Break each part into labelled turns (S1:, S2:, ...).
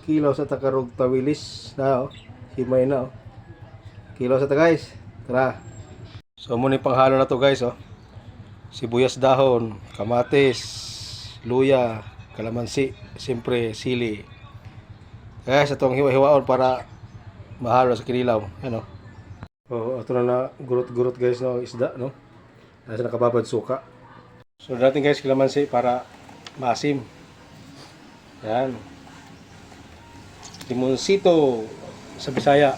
S1: kilaw sa takarog tawilis na himay na kilaw sa ta guys. Tara. So muna panghalo na to guys sibuyas dahon, kamatis, luya, kalamansi, siyempre sili. Guys, itong hiwa-hiwaon para mahalo sa kinilaw. Ano? Ito na gurot-gurot guys no, isda no. Nasa nakababad suka. So natin guys kalamansi para maasim. Yan. Limoncito sa Bisaya.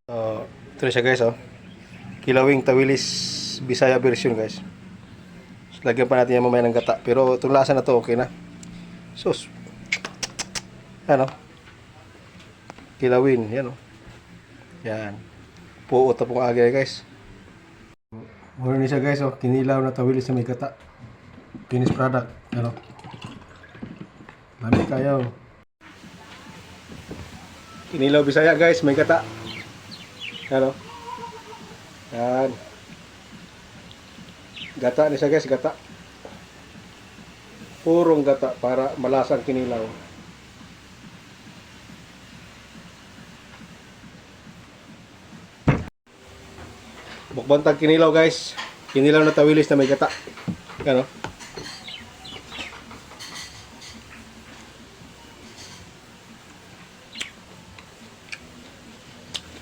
S1: Ito na siya guys kilawing tawilis Bisaya version guys. So, lagyan pa natin yan mamaya ng gata. Pero itong lasa na to okay na. Sus. Ano? Kilawin. Yan Yan. Puot na pong agay guys. Muna ni siya guys kinilaw na tawilis na may gata. Finished product. Ano? Lami kayo. Kinilaw Bisaya guys, may gata. Ano? Yan. Gata ni siya guys, gata. Purong gata para malasang kinilaw. Bukbantag kinilaw guys. Kinilaw na tawilis na may gata. Ano?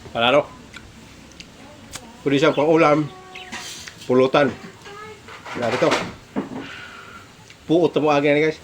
S1: Palalo. Pwede siyang pang-ulam, pulutan. Narito. Puot na mo agay guys.